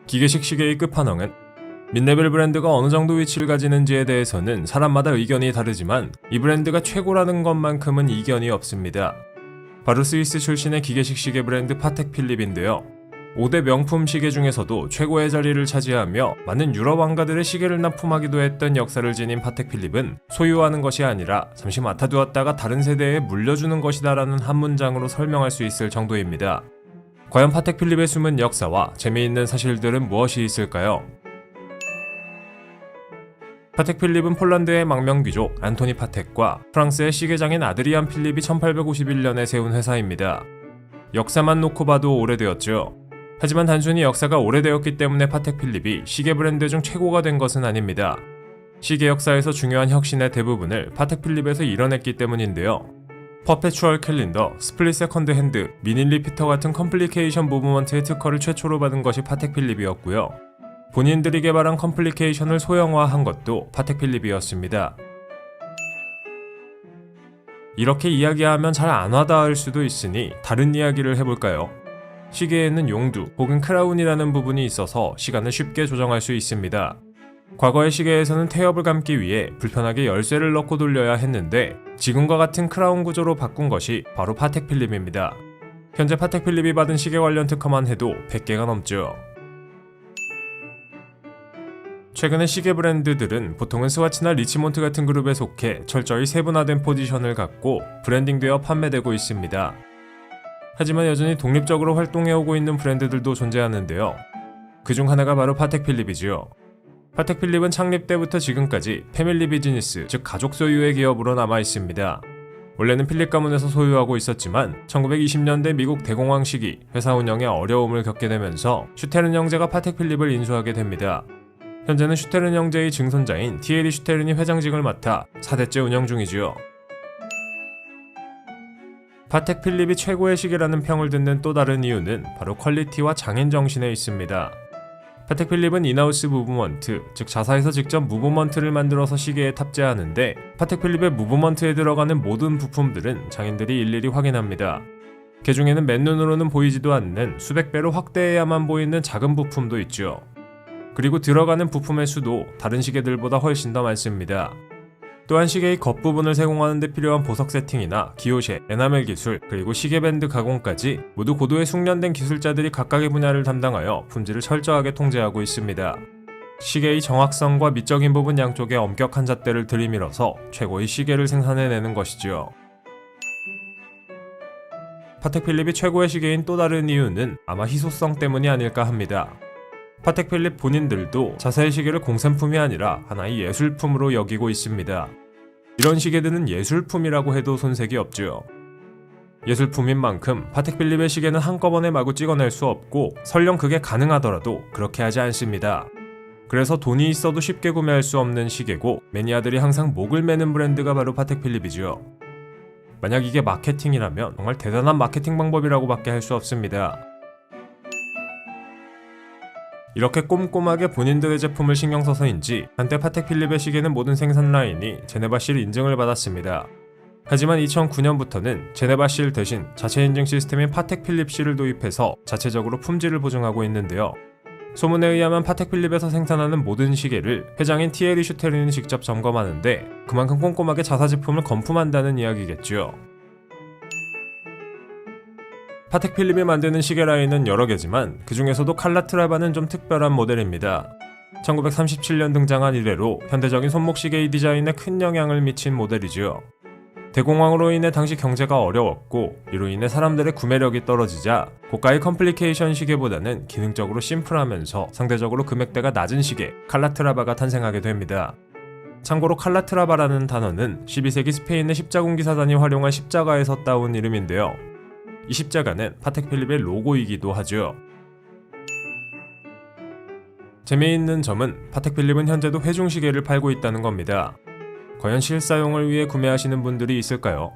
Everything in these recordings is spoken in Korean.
기계식 시계의 끝판왕은 mid레벨 브랜드가 어느 정도 위치를 가지는지에 대해서는 사람마다 의견이 다르지만 이 브랜드가 최고라는 것만큼은 이견이 없습니다. 바로 스위스 출신의 기계식 시계 브랜드 파텍 필립인데요. 5대 명품 시계 중에서도 최고의 자리를 차지하며 많은 유럽 왕가들의 시계를 납품하기도 했던 역사를 지닌 파텍 필립은 소유하는 것이 아니라 잠시 맡아두었다가 다른 세대에 물려주는 것이다라는 한 문장으로 설명할 수 있을 정도입니다. 과연 파텍 필립의 숨은 역사와 재미있는 사실들은 무엇이 있을까요? 파텍 필립은 폴란드의 망명귀족 안토니 파텍과 프랑스의 시계장인 아드리안 필립이 1851년에 세운 회사입니다. 역사만 놓고 봐도 오래되었죠. 하지만 단순히 역사가 오래되었기 때문에 파텍 필립이 시계 브랜드 중 최고가 된 것은 아닙니다. 시계 역사에서 중요한 혁신의 대부분을 파텍 필립에서 이뤄냈기 때문인데요. 퍼페추얼 캘린더, 스플릿 세컨드 핸드, 미니 리피터 같은 컴플리케이션 무브먼트의 특허를 최초로 받은 것이 파텍 필립이었고요. 본인들이 개발한 컴플리케이션을 소형화한 것도 파텍 필립이었습니다. 이렇게 이야기하면 잘 안 와닿을 수도 있으니 다른 이야기를 해볼까요? 시계에는 용두 혹은 크라운이라는 부분이 있어서 시간을 쉽게 조정할 수 있습니다. 과거의 시계에서는 태엽을 감기 위해 불편하게 열쇠를 넣고 돌려야 했는데 지금과 같은 크라운 구조로 바꾼 것이 바로 파텍 필립입니다. 현재 파텍 필립이 받은 시계 관련 특허만 해도 100개가 넘죠. 최근의 시계 브랜드들은 보통은 스와치나 리치몬트 같은 그룹에 속해 철저히 세분화된 포지션을 갖고 브랜딩되어 판매되고 있습니다. 하지만 여전히 독립적으로 활동해오고 있는 브랜드들도 존재하는데요. 그중 하나가 바로 파텍 필립이지요. 파텍 필립은 창립 때부터 지금까지 패밀리 비즈니스, 즉 가족 소유의 기업으로 남아 있습니다. 원래는 필립 가문에서 소유하고 있었지만 1920년대 미국 대공황 시기 회사 운영에 어려움을 겪게 되면서 슈테른 형제가 파텍 필립을 인수하게 됩니다. 현재는 슈테른 형제의 증손자인 티에리 슈테른이 회장직을 맡아 4대째 운영 중이지요. 파텍 필립이 최고의 시계라는 평을 듣는 또 다른 이유는 바로 퀄리티와 장인 정신에 있습니다. 파텍 필립은 인하우스 무브먼트, 즉 자사에서 직접 무브먼트를 만들어서 시계에 탑재하는데 파텍 필립의 무브먼트에 들어가는 모든 부품들은 장인들이 일일이 확인합니다. 그 중에는 맨눈으로는 보이지도 않는 수백 배로 확대해야만 보이는 작은 부품도 있죠. 그리고 들어가는 부품의 수도 다른 시계들보다 훨씬 더 많습니다. 또한 시계의 겉부분을 세공하는 데 필요한 보석 세팅이나 기호쉐, 에나멜 기술, 그리고 시계밴드 가공까지 모두 고도의 숙련된 기술자들이 각각의 분야를 담당하여 품질을 철저하게 통제하고 있습니다. 시계의 정확성과 미적인 부분 양쪽에 엄격한 잣대를 들이밀어서 최고의 시계를 생산해내는 것이지요. 파텍 필립이 최고의 시계인 또 다른 이유는 아마 희소성 때문이 아닐까 합니다. 파텍 필립 본인들도 자사의 시계를 공산품이 아니라 하나의 예술품으로 여기고 있습니다. 이런 시계들은 예술품이라고 해도 손색이 없죠. 예술품인 만큼 파텍 필립의 시계는 한꺼번에 마구 찍어낼 수 없고 설령 그게 가능하더라도 그렇게 하지 않습니다. 그래서 돈이 있어도 쉽게 구매할 수 없는 시계고 매니아들이 항상 목을 매는 브랜드가 바로 파텍 필립이죠. 만약 이게 마케팅이라면 정말 대단한 마케팅 방법이라고밖에 할 수 없습니다. 이렇게 꼼꼼하게 본인들의 제품을 신경써서인지 한때 파텍 필립의 시계는 모든 생산 라인이 제네바실 인증을 받았습니다. 하지만 2009년부터는 제네바실 대신 자체 인증 시스템인 파텍 필립실을 도입해서 자체적으로 품질을 보증하고 있는데요. 소문에 의하면 파텍 필립에서 생산하는 모든 시계를 회장인 티에리 슈테른이 직접 점검하는데 그만큼 꼼꼼하게 자사 제품을 검품한다는 이야기겠죠. 파텍 필립이 만드는 시계 라인은 여러 개지만 그 중에서도 칼라트라바는 좀 특별한 모델입니다. 1937년 등장한 이래로 현대적인 손목시계의 디자인에 큰 영향을 미친 모델이지요. 대공황으로 인해 당시 경제가 어려웠고 이로 인해 사람들의 구매력이 떨어지자 고가의 컴플리케이션 시계보다는 기능적으로 심플하면서 상대적으로 금액대가 낮은 시계 칼라트라바가 탄생하게 됩니다. 참고로 칼라트라바라는 단어는 12세기 스페인의 십자군 기사단이 활용한 십자가에서 따온 이름인데요. 이 십자가는 파텍 필립의 로고이기도 하죠. 재미있는 점은 파텍 필립은 현재도 회중시계를 팔고 있다는 겁니다. 과연 실사용을 위해 구매하시는 분들이 있을까요?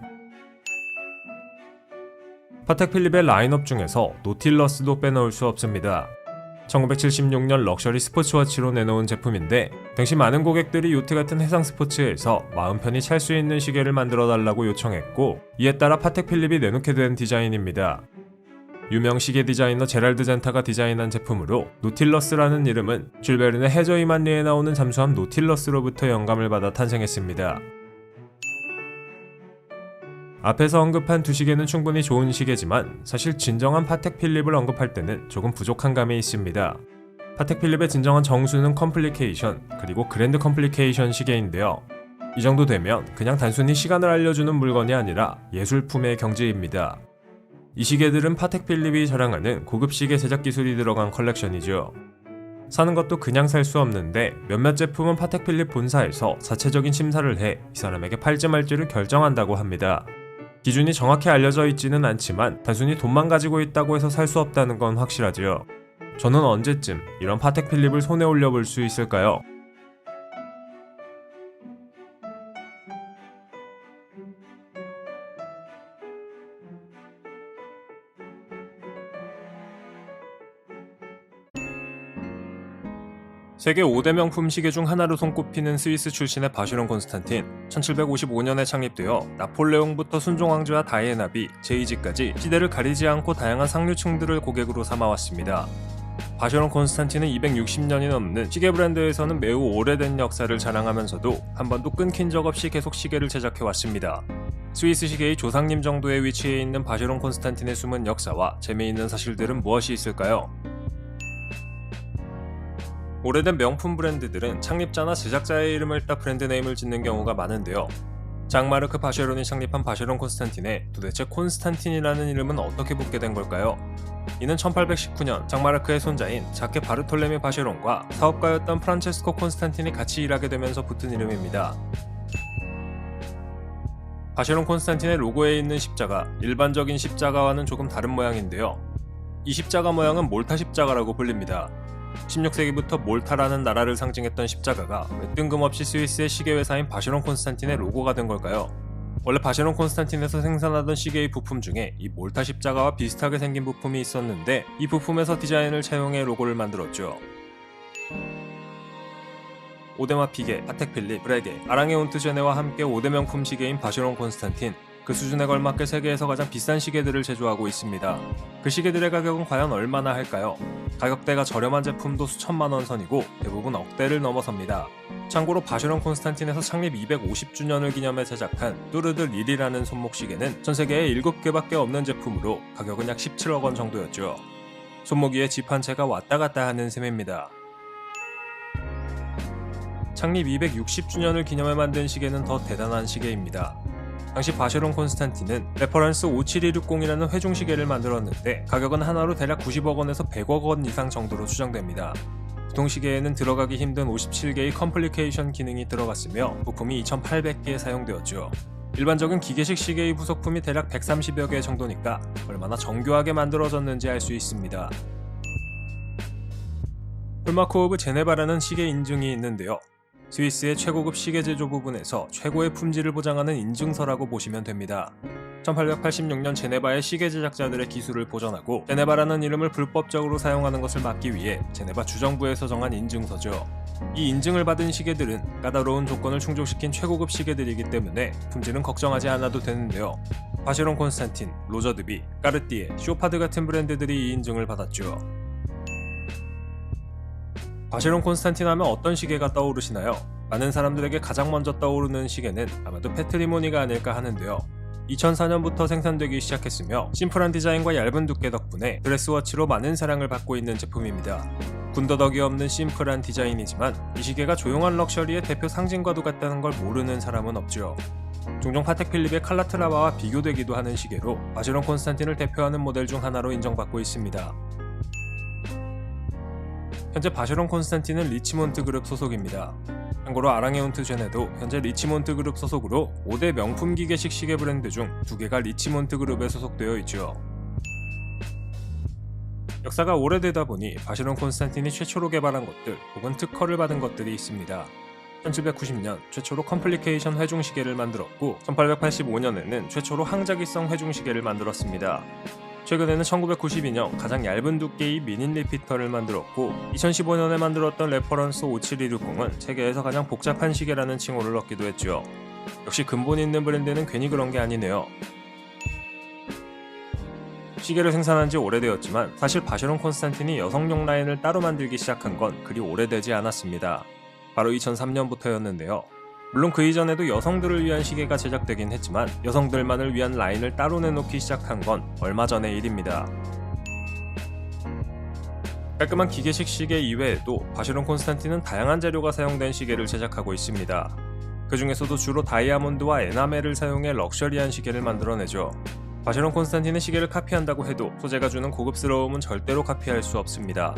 파텍 필립의 라인업 중에서 노틸러스도 빼놓을 수 없습니다. 1976년 럭셔리 스포츠워치로 내놓은 제품인데 당시 많은 고객들이 요트 같은 해상 스포츠에서 마음 편히 찰 수 있는 시계를 만들어 달라고 요청했고 이에 따라 파텍 필립이 내놓게 된 디자인입니다. 유명 시계 디자이너 제랄드 젠타가 디자인한 제품으로 노틸러스라는 이름은 줄 베른의 해저 이만리에 나오는 잠수함 노틸러스로부터 영감을 받아 탄생했습니다. 앞에서 언급한 두 시계는 충분히 좋은 시계지만 사실 진정한 파텍 필립을 언급할 때는 조금 부족한 감이 있습니다. 파텍 필립의 진정한 정수는 컴플리케이션 그리고 그랜드 컴플리케이션 시계인데요. 이 정도 되면 그냥 단순히 시간을 알려주는 물건이 아니라 예술품의 경지입니다. 이 시계들은 파텍 필립이 자랑하는 고급 시계 제작 기술이 들어간 컬렉션이죠. 사는 것도 그냥 살 수 없는데 몇몇 제품은 파텍 필립 본사에서 자체적인 심사를 해 이 사람에게 팔지 말지를 결정한다고 합니다. 기준이 정확히 알려져 있지는 않지만 단순히 돈만 가지고 있다고 해서 살 수 없다는 건 확실하지요. 저는 언제쯤 이런 파텍 필립을 손에 올려볼 수 있을까요? 세계 5대 명품 시계 중 하나로 손꼽히는 스위스 출신의 바시론 콘스탄틴. 1755년에 창립되어 나폴레옹부터 순종왕조와 다이애나비, 제이지까지 시대를 가리지 않고 다양한 상류층들을 고객으로 삼아왔습니다. 바시론 콘스탄틴은 260년이 넘는 시계 브랜드에서는 매우 오래된 역사를 자랑하면서도 한 번도 끊긴 적 없이 계속 시계를 제작해왔습니다. 스위스 시계의 조상님 정도의 위치에 있는 바시론 콘스탄틴의 숨은 역사와 재미있는 사실들은 무엇이 있을까요? 오래된 명품 브랜드들은 창립자나 제작자의 이름을 따 브랜드 네임을 짓는 경우가 많은데요. 장마르크 바쉐론이 창립한 바쉐론 콘스탄틴에 도대체 콘스탄틴이라는 이름은 어떻게 붙게 된 걸까요? 이는 1819년 장마르크의 손자인 자케 바르톨레미 바쉐론과 사업가였던 프란체스코 콘스탄틴이 같이 일하게 되면서 붙은 이름입니다. 바쉐론 콘스탄틴의 로고에 있는 십자가, 일반적인 십자가와는 조금 다른 모양인데요. 이 십자가 모양은 몰타 십자가라고 불립니다. 16세기부터 몰타라는 나라를 상징했던 십자가가 왜 뜬금없이 스위스의 시계 회사인 바쉐론 콘스탄틴의 로고가 된 걸까요? 원래 바쉐론 콘스탄틴에서 생산하던 시계의 부품 중에 이 몰타 십자가와 비슷하게 생긴 부품이 있었는데 이 부품에서 디자인을 차용해 로고를 만들었죠. 오데마 피게, 파텍 필립, 브레게, 아랑에 온트 제네와 함께 5대 명품 시계인 바쉐론 콘스탄틴. 그 수준에 걸맞게 세계에서 가장 비싼 시계들을 제조하고 있습니다. 그 시계들의 가격은 과연 얼마나 할까요? 가격대가 저렴한 제품도 수천만원 선이고 대부분 억대를 넘어섭니다. 참고로 바쉐론 콘스탄틴에서 창립 250주년을 기념해 제작한 뚜르드 릴이라는 손목 시계는 전 세계에 7개밖에 없는 제품으로 가격은 약 17억원 정도였죠. 손목 위에 집 한 채가 왔다 갔다 하는 셈입니다. 창립 260주년을 기념해 만든 시계는 더 대단한 시계입니다. 당시 바쉐론 콘스탄틴은 레퍼런스 57260이라는 회중시계를 만들었는데 가격은 하나로 대략 90억원에서 100억원 이상 정도로 추정됩니다. 보통 시계에는 들어가기 힘든 57개의 컴플리케이션 기능이 들어갔으며 부품이 2800개 사용되었죠. 일반적인 기계식 시계의 부속품이 대략 130여 개 정도니까 얼마나 정교하게 만들어졌는지 알 수 있습니다. 홀마크 오브 제네바라는 시계 인증이 있는데요. 스위스의 최고급 시계 제조 부분에서 최고의 품질을 보장하는 인증서라고 보시면 됩니다. 1886년 제네바의 시계 제작자들의 기술을 보존하고 제네바라는 이름을 불법적으로 사용하는 것을 막기 위해 제네바 주정부에서 정한 인증서죠. 이 인증을 받은 시계들은 까다로운 조건을 충족시킨 최고급 시계들이기 때문에 품질은 걱정하지 않아도 되는데요. 바쉐론 콘스탄틴, 로저드비, 까르띠에, 쇼파드 같은 브랜드들이 이 인증을 받았죠. 바쉐론 콘스탄틴 하면 어떤 시계가 떠오르시나요? 많은 사람들에게 가장 먼저 떠오르는 시계는 아마도 페트리모니가 아닐까 하는데요. 2004년부터 생산되기 시작했으며 심플한 디자인과 얇은 두께 덕분에 드레스워치로 많은 사랑을 받고 있는 제품입니다. 군더더기 없는 심플한 디자인이지만 이 시계가 조용한 럭셔리의 대표 상징과도 같다는 걸 모르는 사람은 없죠. 종종 파텍 필립의 칼라트라바와 비교되기도 하는 시계로 바쉐론 콘스탄틴을 대표하는 모델 중 하나로 인정받고 있습니다. 현재 바쉐론 콘스탄틴은 리치몬트 그룹 소속입니다. 참고로 아랑에 온트 제네도 현재 리치몬트 그룹 소속으로 5대 명품 기계식 시계 브랜드 중 2개가 리치몬트 그룹에 소속되어 있죠. 역사가 오래되다 보니 바쉐론 콘스탄틴이 최초로 개발한 것들 혹은 특허를 받은 것들이 있습니다. 1790년 최초로 컴플리케이션 회중시계를 만들었고 1885년에는 최초로 항자기성 회중시계를 만들었습니다. 최근에는 1992년 가장 얇은 두께의 미닌 리피터를 만들었고 2015년에 만들었던 레퍼런스 57260은 세계에서 가장 복잡한 시계라는 칭호를 얻기도 했죠. 역시 근본 있는 브랜드는 괜히 그런 게 아니네요. 시계를 생산한 지 오래되었지만 사실 바쉐론 콘스탄틴이 여성용 라인을 따로 만들기 시작한 건 그리 오래되지 않았습니다. 바로 2003년부터였는데요. 물론 그 이전에도 여성들을 위한 시계가 제작되긴 했지만 여성들만을 위한 라인을 따로 내놓기 시작한 건 얼마 전의 일입니다. 깔끔한 기계식 시계 이외에도 바쉐론 콘스탄틴은 다양한 재료가 사용된 시계를 제작하고 있습니다. 그 중에서도 주로 다이아몬드와 에나멜을 사용해 럭셔리한 시계를 만들어내죠. 바쉐론 콘스탄틴의 시계를 카피한다고 해도 소재가 주는 고급스러움은 절대로 카피할 수 없습니다.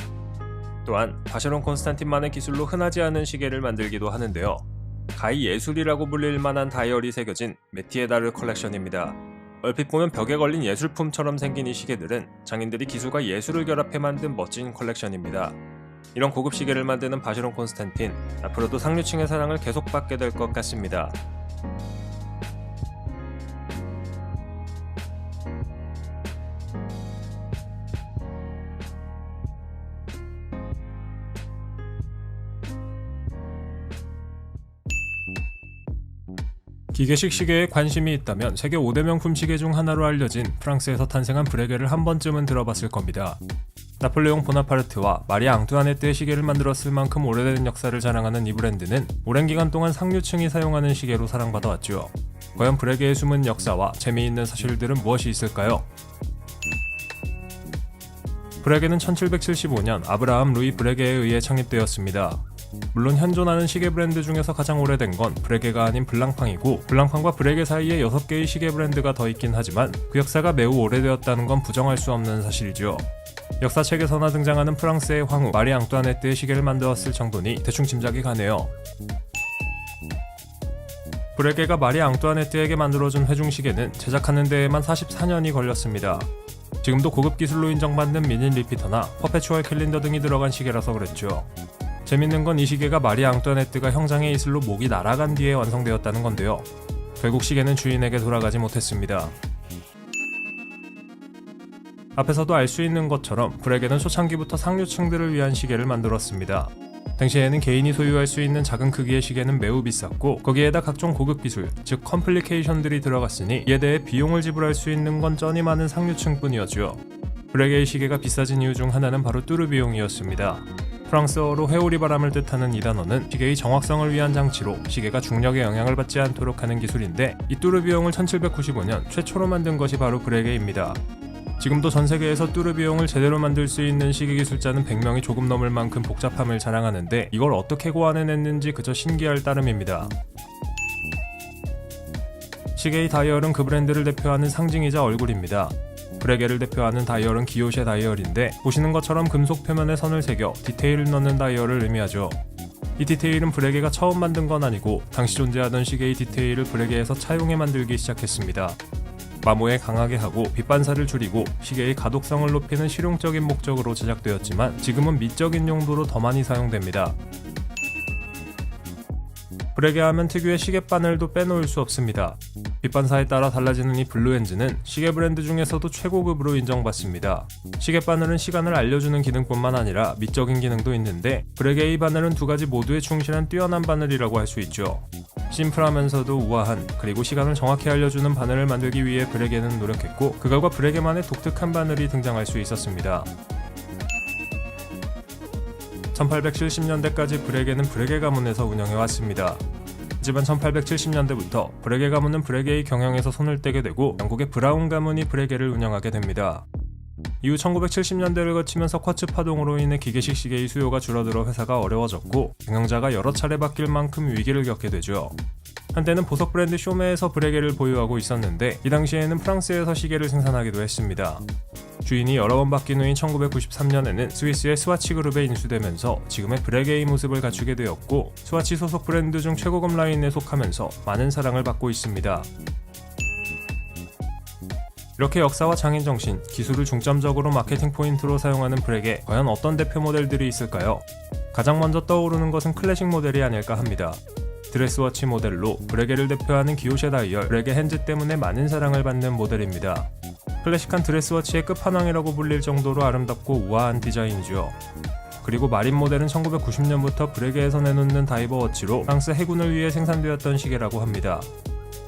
또한 바쉐론 콘스탄틴만의 기술로 흔하지 않은 시계를 만들기도 하는데요. 가히 예술이라고 불릴 만한 다이얼이 새겨진 메티에다르 컬렉션입니다. 얼핏 보면 벽에 걸린 예술품처럼 생긴 이 시계들은 장인들이 기술과 예술을 결합해 만든 멋진 컬렉션입니다. 이런 고급 시계를 만드는 바쉐론 콘스탄틴, 앞으로도 상류층의 사랑을 계속 받게 될 것 같습니다. 기계식 시계에 관심이 있다면 세계 5대 명품 시계 중 하나로 알려진 프랑스에서 탄생한 브레게를 한 번쯤은 들어봤을 겁니다. 나폴레옹 보나파르트와 마리 앙투아네트의 시계를 만들었을 만큼 오래된 역사를 자랑하는 이 브랜드는 오랜 기간 동안 상류층이 사용하는 시계로 사랑받아왔죠. 과연 브레게의 숨은 역사와 재미있는 사실들은 무엇이 있을까요? 브레게는 1775년 아브라함 루이 브레게에 의해 창립되었습니다. 물론 현존하는 시계 브랜드 중에서 가장 오래된 건 브레게가 아닌 블랑팡이고, 블랑팡과 브레게 사이에 6개의 시계 브랜드가 더 있긴 하지만 그 역사가 매우 오래되었다는 건 부정할 수 없는 사실이죠. 역사책에서나 등장하는 프랑스의 황후 마리 앙투아네트의 시계를 만들었을 정도니 대충 짐작이 가네요. 브레게가 마리 앙투아네트에게 만들어준 회중시계는 제작하는 데에만 44년이 걸렸습니다. 지금도 고급 기술로 인정받는 미닌 리피터나 퍼페추얼 캘린더 등이 들어간 시계라서 그랬죠. 재밌는 건 이 시계가 마리 앙투아네트가 형장의 이슬로 목이 날아간 뒤에 완성되었다는 건데요. 결국 시계는 주인에게 돌아가지 못했습니다. 앞에서도 알 수 있는 것처럼 브레게는 초창기부터 상류층들을 위한 시계를 만들었습니다. 당시에는 개인이 소유할 수 있는 작은 크기의 시계는 매우 비쌌고, 거기에다 각종 고급 기술, 즉 컴플리케이션들이 들어갔으니 이에 대해 비용을 지불할 수 있는 건 쩌니 많은 상류층뿐이었죠. 브레게의 시계가 비싸진 이유 중 하나는 바로 뚜르비용이었습니다. 프랑스어로 회오리 바람을 뜻하는 이 단어는 시계의 정확성을 위한 장치로 시계가 중력에 영향을 받지 않도록 하는 기술인데, 이 뚜르비용을 1795년 최초로 만든 것이 바로 브레게입니다. 지금도 전 세계에서 뚜르비용을 제대로 만들 수 있는 시계 기술자는 100명이 조금 넘을 만큼 복잡함을 자랑하는데, 이걸 어떻게 고안해냈는지 그저 신기할 따름입니다. 시계의 다이얼은 그 브랜드를 대표하는 상징이자 얼굴입니다. 브레게를 대표하는 다이얼은 기요쉐 다이얼인데, 보시는 것처럼 금속 표면에 선을 새겨 디테일을 넣는 다이얼을 의미하죠. 이 디테일은 브레게가 처음 만든 건 아니고 당시 존재하던 시계의 디테일을 브레게에서 차용해 만들기 시작했습니다. 마모에 강하게 하고 빛반사를 줄이고 시계의 가독성을 높이는 실용적인 목적으로 제작되었지만 지금은 미적인 용도로 더 많이 사용됩니다. 브레게 하면 특유의 시계 바늘도 빼놓을 수 없습니다. 빛반사에 따라 달라지는 이 블루엔즈는 시계 브랜드 중에서도 최고급으로 인정받습니다. 시계 바늘은 시간을 알려주는 기능뿐만 아니라 미적인 기능도 있는데, 브레게의 바늘은 두 가지 모두에 충실한 뛰어난 바늘이라고 할 수 있죠. 심플하면서도 우아한, 그리고 시간을 정확히 알려주는 바늘을 만들기 위해 브레게는 노력했고, 그 결과 브레게만의 독특한 바늘이 등장할 수 있었습니다. 1870년대까지 브레게는 브레게 가문에서 운영해왔습니다. 하지만 1870년대부터 브레게 가문은 브레게의 경영에서 손을 떼게 되고 영국의 브라운 가문이 브레게를 운영하게 됩니다. 이후 1970년대를 거치면서 쿼츠 파동으로 인해 기계식 시계의 수요가 줄어들어 회사가 어려워졌고, 경영자가 여러 차례 바뀔 만큼 위기를 겪게 되죠. 한때는 보석 브랜드 쇼메에서 브레게를 보유하고 있었는데, 이 당시에는 프랑스에서 시계를 생산하기도 했습니다. 주인이 여러 번 바뀐 후인 1993년에는 스위스의 스와치 그룹에 인수되면서 지금의 브레게의 모습을 갖추게 되었고, 스와치 소속 브랜드 중 최고급 라인에 속하면서 많은 사랑을 받고 있습니다. 이렇게 역사와 장인정신, 기술을 중점적으로 마케팅 포인트로 사용하는 브레게, 과연 어떤 대표 모델들이 있을까요? 가장 먼저 떠오르는 것은 클래식 모델이 아닐까 합니다. 드레스워치 모델로 브레게를 대표하는 기요쉐 다이얼, 브레게 핸즈 때문에 많은 사랑을 받는 모델입니다. 클래식한 드레스워치의 끝판왕이라고 불릴 정도로 아름답고 우아한 디자인이죠. 그리고 마린 모델은 1990년부터 브레게에서 내놓는 다이버 워치로 프랑스 해군을 위해 생산되었던 시계라고 합니다.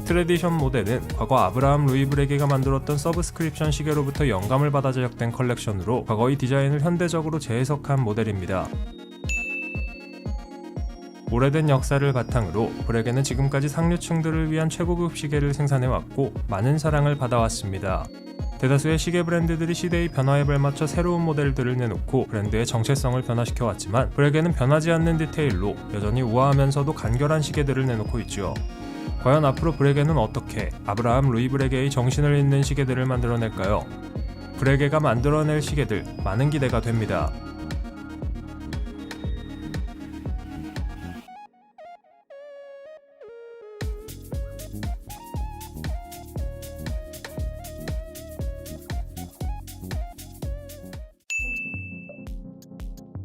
트레디션 모델은 과거 아브라함 루이 브레게가 만들었던 서브스크립션 시계로부터 영감을 받아 제작된 컬렉션으로 과거의 디자인을 현대적으로 재해석한 모델입니다. 오래된 역사를 바탕으로 브레게는 지금까지 상류층들을 위한 최고급 시계를 생산해왔고 많은 사랑을 받아왔습니다. 대다수의 시계 브랜드들이 시대의 변화에 발맞춰 새로운 모델들을 내놓고 브랜드의 정체성을 변화시켜왔지만 브레게는 변하지 않는 디테일로 여전히 우아하면서도 간결한 시계들을 내놓고 있죠. 과연 앞으로 브레게는 어떻게 아브라함 루이 브레게의 정신을 잇는 시계들을 만들어낼까요? 브레게가 만들어낼 시계들 많은 기대가 됩니다.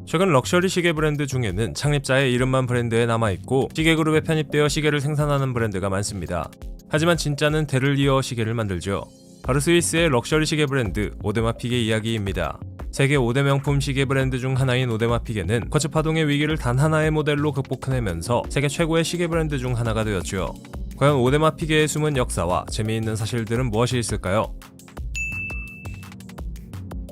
최근 럭셔리 시계 브랜드 중에는 창립자의 이름만 브랜드에 남아있고 시계 그룹에 편입되어 시계를 생산하는 브랜드가 많습니다. 하지만 진짜는 대를 이어 시계를 만들죠. 바로 스위스의 럭셔리 시계 브랜드 오데마 피게 이야기입니다. 세계 5대 명품 시계 브랜드 중 하나인 오데마 피게는 쿼츠 파동의 위기를 단 하나의 모델로 극복해내면서 세계 최고의 시계 브랜드 중 하나가 되었죠. 과연 오데마 피게의 숨은 역사와 재미있는 사실들은 무엇이 있을까요?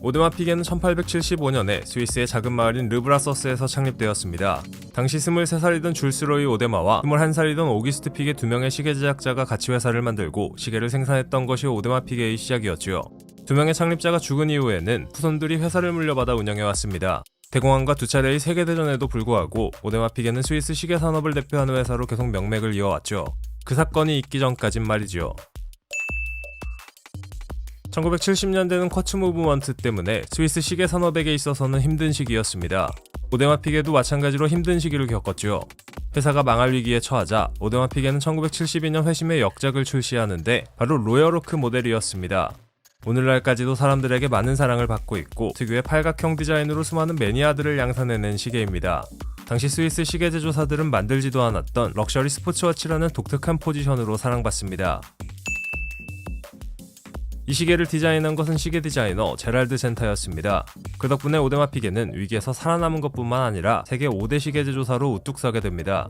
오데마 피게는 1875년에 스위스의 작은 마을인 르브라서스에서 창립되었습니다. 당시 23살이던 줄스 로이 오데마와 21살이던 오기스트 피게 두 명의 시계 제작자가 같이 회사를 만들고 시계를 생산했던 것이 오데마 피게의 시작이었죠. 두 명의 창립자가 죽은 이후에는 후손들이 회사를 물려받아 운영해왔습니다. 대공황과 두 차례의 세계대전에도 불구하고 오데마 피게는 스위스 시계 산업을 대표하는 회사로 계속 명맥을 이어왔죠. 그 사건이 있기 전까진 말이죠. 1970년대는 쿼츠 무브먼트 때문에 스위스 시계 산업에게 있어서는 힘든 시기였습니다. 오데마 피게도 마찬가지로 힘든 시기를 겪었죠. 회사가 망할 위기에 처하자 오데마 피게는 1972년 회심의 역작을 출시하는데 바로 로열오크 모델이었습니다. 오늘날까지도 사람들에게 많은 사랑을 받고 있고 특유의 팔각형 디자인으로 수많은 매니아들을 양산해낸 시계입니다. 당시 스위스 시계 제조사들은 만들지도 않았던 럭셔리 스포츠워치라는 독특한 포지션으로 사랑받습니다. 이 시계를 디자인한 것은 시계 디자이너 제랄드 젠타였습니다. 그 덕분에 오데마 피게는 위기에서 살아남은 것뿐만 아니라 세계 5대 시계 제조사로 우뚝 서게 됩니다.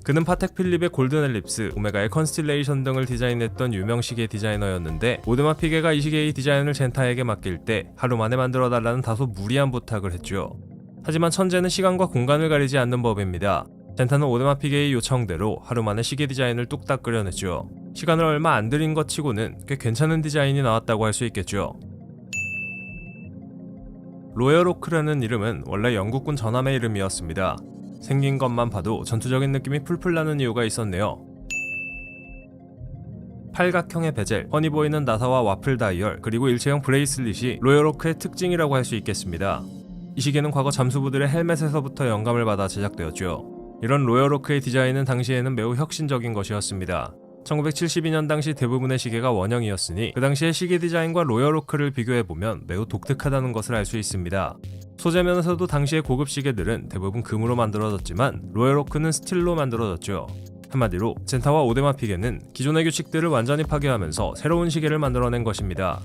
그는 파텍 필립의 골든 엘립스, 오메가의 컨스틸레이션 등을 디자인했던 유명 시계 디자이너였는데 오데마 피게가 이 시계의 디자인을 젠타에게 맡길 때 하루 만에 만들어달라는 다소 무리한 부탁을 했죠. 하지만 천재는 시간과 공간을 가리지 않는 법입니다. 젠타는 오데마 피게의 요청대로 하루 만에 시계 디자인을 뚝딱 그려냈죠. 시간을 얼마 안 들인 것 치고는 꽤 괜찮은 디자인이 나왔다고 할 수 있겠죠. 로열오크라는 이름은 원래 영국군 전함의 이름이었습니다. 생긴 것만 봐도 전투적인 느낌이 풀풀 나는 이유가 있었네요. 팔각형의 베젤, 훤히 보이는 나사와 와플 다이얼, 그리고 일체형 브레이슬릿이 로열오크의 특징이라고 할 수 있겠습니다. 이 시계는 과거 잠수부들의 헬멧에서부터 영감을 받아 제작되었죠. 이런 로열오크의 디자인은 당시에는 매우 혁신적인 것이었습니다. 1972년 당시 대부분의 시계가 원형이었으니 그 당시의 시계 디자인과 로열오크를 비교해보면 매우 독특하다는 것을 알 수 있습니다. 소재면에서도 당시의 고급 시계들은 대부분 금으로 만들어졌지만 로열오크는 스틸로 만들어졌죠. 한마디로 젠타와 오데마 피게는 기존의 규칙들을 완전히 파괴하면서 새로운 시계를 만들어낸 것입니다.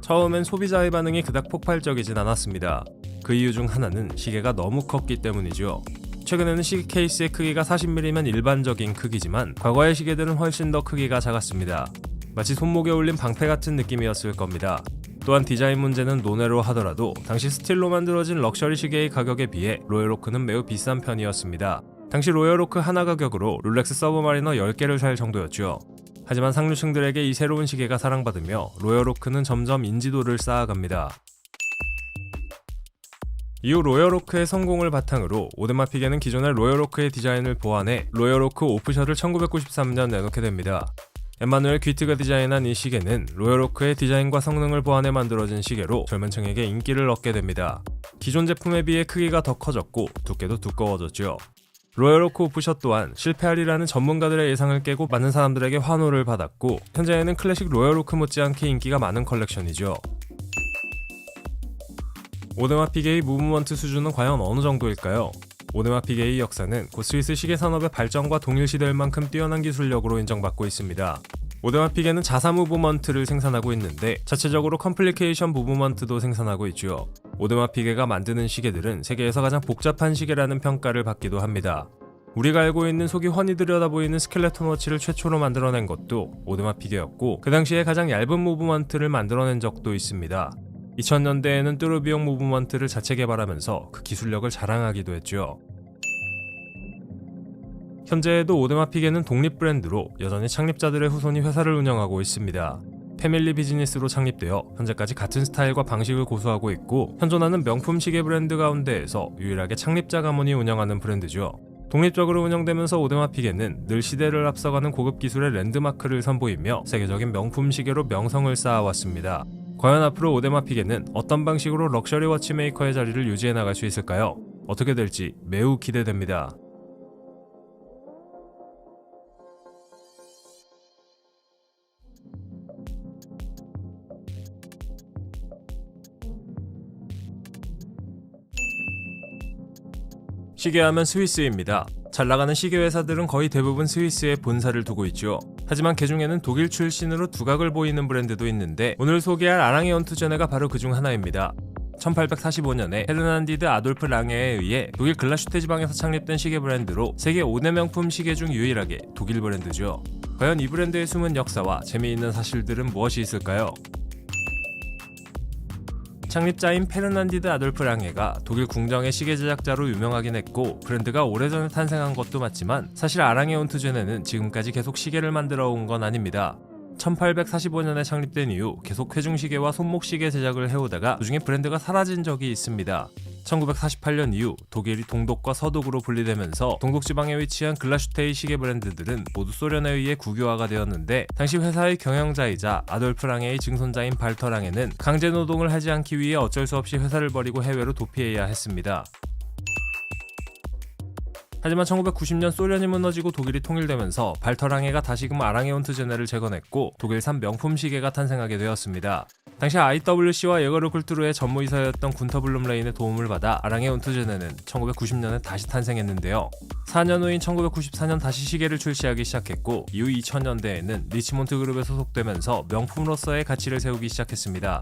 처음엔 소비자의 반응이 그닥 폭발적이진 않았습니다. 그 이유 중 하나는 시계가 너무 컸기 때문이죠. 최근에는 시계 케이스의 크기가 40mm면 일반적인 크기지만 과거의 시계들은 훨씬 더 크기가 작았습니다. 마치 손목에 올린 방패 같은 느낌이었을 겁니다. 또한 디자인 문제는 논외로 하더라도 당시 스틸로 만들어진 럭셔리 시계의 가격에 비해 로열오크는 매우 비싼 편이었습니다. 당시 로열오크 하나 가격으로 롤렉스 서브마리너 10개를 살 정도였죠. 하지만 상류층들에게 이 새로운 시계가 사랑받으며 로열오크는 점점 인지도를 쌓아갑니다. 이후 로열오크의 성공을 바탕으로 오데마 피게는 기존의 로열오크의 디자인을 보완해 로열오크 오프셔를 1993년 내놓게 됩니다. 엠마누엘 귀트가 디자인한 이 시계는 로열오크의 디자인과 성능을 보완해 만들어진 시계로 젊은 층에게 인기를 얻게 됩니다. 기존 제품에 비해 크기가 더 커졌고 두께도 두꺼워졌죠. 로열오크 오프셔 또한 실패하리라는 전문가들의 예상을 깨고 많은 사람들에게 환호를 받았고 현재에는 클래식 로열오크 못지않게 인기가 많은 컬렉션이죠. 오데마 피게의 무브먼트 수준은 과연 어느 정도일까요? 오데마 피게의 역사는 곧 스위스 시계 산업의 발전과 동일시될 만큼 뛰어난 기술력으로 인정받고 있습니다. 오데마 피게는 자사 무브먼트를 생산하고 있는데 자체적으로 컴플리케이션 무브먼트도 생산하고 있죠. 오데마 피게가 만드는 시계들은 세계에서 가장 복잡한 시계라는 평가를 받기도 합니다. 우리가 알고 있는 속이 훤히 들여다 보이는 스켈레톤 워치를 최초로 만들어낸 것도 오데마 피게였고, 그 당시에 가장 얇은 무브먼트를 만들어낸 적도 있습니다. 2000년대에는 뚜르비용 무브먼트를 자체 개발하면서 그 기술력을 자랑하기도 했죠. 현재에도 오데마 피게는 독립 브랜드로 여전히 창립자들의 후손이 회사를 운영하고 있습니다. 패밀리 비즈니스로 창립되어 현재까지 같은 스타일과 방식을 고수하고 있고, 현존하는 명품 시계 브랜드 가운데에서 유일하게 창립자 가문이 운영하는 브랜드죠. 독립적으로 운영되면서 오데마 피게는 늘 시대를 앞서가는 고급 기술의 랜드마크를 선보이며 세계적인 명품 시계로 명성을 쌓아왔습니다. 과연 앞으로 오데마 피게는 어떤 방식으로 럭셔리 워치메이커의 자리를 유지해 나갈 수 있을까요? 어떻게 될지 매우 기대됩니다. 시계하면 스위스입니다. 잘 나가는 시계 회사들은 거의 대부분 스위스에 본사를 두고 있죠. 하지만 그중에는 독일 출신으로 두각을 보이는 브랜드도 있는데, 오늘 소개할 아랑에 온투제네가 바로 그중 하나입니다. 1845년에 페르난디드 아돌프 랑에에 의해 독일 글라슈테 지방에서 창립된 시계 브랜드로 세계 5대 명품 시계 중 유일하게 독일 브랜드죠. 과연 이 브랜드의 숨은 역사와 재미있는 사실들은 무엇이 있을까요? 창립자인 페르난디드 아돌프 랑에가 독일 궁정의 시계 제작자로 유명하긴 했고, 브랜드가 오래전에 탄생한 것도 맞지만 사실 아랑에 온투제네는 지금까지 계속 시계를 만들어 온 건 아닙니다. 1845년에 창립된 이후 계속 회중시계와 손목시계 제작을 해오다가 도중에 브랜드가 사라진 적이 있습니다. 1948년 이후 독일이 동독과 서독으로 분리되면서 동독 지방에 위치한 글라슈테의 시계 브랜드들은 모두 소련에 의해 국유화가 되었는데, 당시 회사의 경영자이자 아돌프 랑에의 증손자인 발터 랑에는 강제 노동을 하지 않기 위해 어쩔 수 없이 회사를 버리고 해외로 도피해야 했습니다. 하지만 1990년 소련이 무너지고 독일이 통일되면서 발터 랑에가 다시금 아랑에 온투제네를 재건했고, 독일산 명품 시계가 탄생하게 되었습니다. 당시 IWC와 예거르쿨투르의 전무이사였던 군터 블룸레인의 도움을 받아 아랑에 온투제네는 1990년에 다시 탄생했는데요. 4년 후인 1994년 다시 시계를 출시하기 시작했고, 이후 2000년대에는 리치몬트 그룹에 소속되면서 명품으로서의 가치를 세우기 시작했습니다.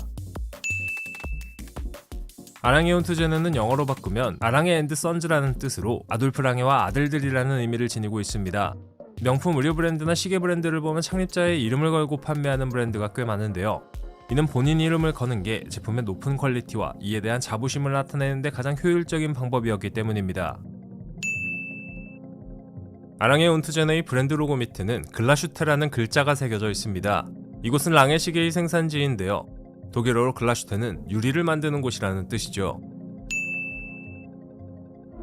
아랑에 온투제네는 영어로 바꾸면 아랑에 앤드 선즈라는 뜻으로 아돌프 랑에와 아들들이라는 의미를 지니고 있습니다. 명품 의류 브랜드나 시계 브랜드를 보면 창립자의 이름을 걸고 판매하는 브랜드가 꽤 많은데요. 이는 본인 이름을 거는 게 제품의 높은 퀄리티와 이에 대한 자부심을 나타내는 데 가장 효율적인 방법이었기 때문입니다. 아랑에 온투제네의 브랜드 로고 밑에는 글라슈테라는 글자가 새겨져 있습니다. 이곳은 랑에 시계의 생산지인데요. 독일어로 글라슈테는 유리를 만드는 곳이라는 뜻이죠.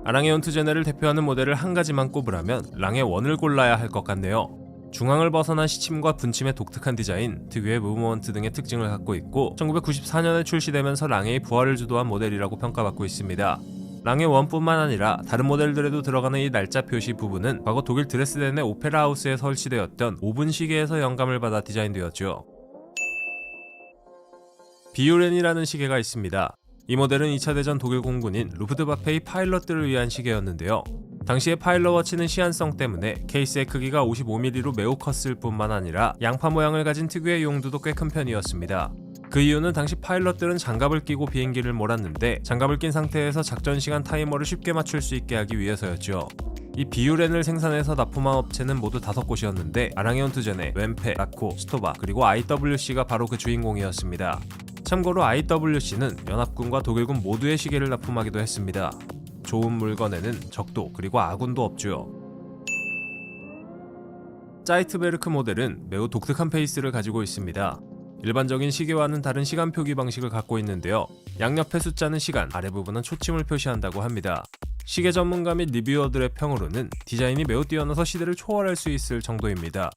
아랑에 온투제네를 대표하는 모델을 한 가지만 꼽으라면 랑에 원을 골라야 할 것 같네요. 중앙을 벗어난 시침과 분침의 독특한 디자인, 특유의 무브먼트 등의 특징을 갖고 있고, 1994년에 출시되면서 랑에의 부활을 주도한 모델이라고 평가받고 있습니다. 랑에 원뿐만 아니라 다른 모델들에도 들어가는 이 날짜 표시 부분은 과거 독일 드레스덴의 오페라 하우스에 설치되었던 5분 시계에서 영감을 받아 디자인되었죠. 비유렌이라는 시계가 있습니다. 이 모델은 2차 대전 독일 공군인 루프트와페의 파일럿들을 위한 시계였는데요. 당시의 파일럿 워치는 시한성 때문에 케이스의 크기가 55mm로 매우 컸을 뿐만 아니라 양파 모양을 가진 특유의 용두도 꽤 큰 편이었습니다. 그 이유는 당시 파일럿들은 장갑을 끼고 비행기를 몰았는데, 장갑을 낀 상태에서 작전 시간 타이머를 쉽게 맞출 수 있게 하기 위해서였죠. 이 비유렌을 생산해서 납품한 업체는 모두 5곳이었는데, 아랑에 온투제네, 웬페, 라코, 스토바, 그리고 IWC가 바로 그 주인공이었습니다. 참고로 IWC는 연합군과 독일군 모두의 시계를 납품하기도 했습니다. 좋은 물건에는 적도 그리고 아군도 없죠. 짜이트베르크 모델은 매우 독특한 페이스를 가지고 있습니다. 일반적인 시계와는 다른 시간 표기 방식을 갖고 있는데요. 양옆의 숫자는 시간, 아래 부분은 초침을 표시한다고 합니다. 시계 전문가 및 리뷰어들의 평으로는 디자인이 매우 뛰어나서 시대를 초월할 수 있을 정도입니다.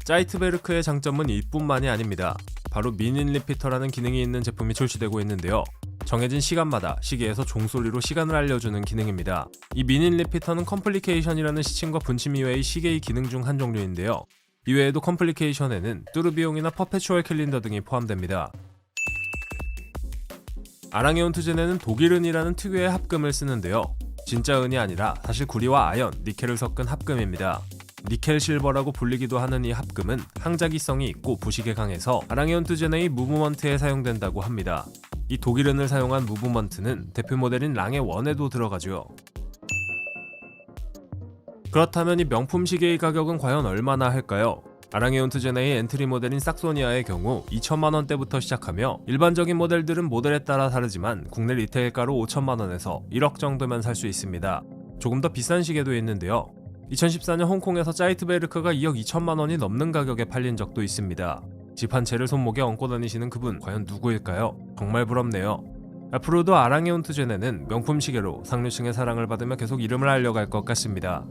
짜이트베르크의 장점은 이뿐만이 아닙니다. 바로 미닌 리피터라는 기능이 있는 제품이 출시되고 있는데요. 정해진 시간마다 시계에서 종소리로 시간을 알려주는 기능입니다. 이 미닌 리피터는 컴플리케이션이라는 시침과 분침 이외의 시계의 기능 중 한 종류인데요. 이외에도 컴플리케이션에는 뚜르비용이나 퍼페추얼 캘린더 등이 포함됩니다. 아랑에 온투제네는 독일은이라는 특유의 합금을 쓰는데요. 진짜 은이 아니라 사실 구리와 아연, 니켈을 섞은 합금입니다. 니켈 실버라고 불리기도 하는 이 합금은 항자기성이 있고 부식에 강해서 아랑에 온투제네의 무브먼트에 사용된다고 합니다. 이 독일은을 사용한 무브먼트는 대표 모델인 랑에 원에도 들어가죠. 그렇다면 이 명품 시계의 가격은 과연 얼마나 할까요? 아랑에온트 제네의 엔트리 모델인 싹소니아의 경우 2천만원대부터 시작하며 일반적인 모델들은 모델에 따라 다르지만 국내 리테일가로 5천만원에서 1억 정도면 살 수 있습니다. 조금 더 비싼 시계도 있는데요. 2014년 홍콩에서 짜이트베르크가 2억 2천만원이 넘는 가격에 팔린 적도 있습니다. 집 한 채를 손목에 얹고 다니시는 그분 과연 누구일까요? 정말 부럽네요. 앞으로도 아랑에온트 제네는 명품 시계로 상류층의 사랑을 받으며 계속 이름을 알려갈 것 같습니다.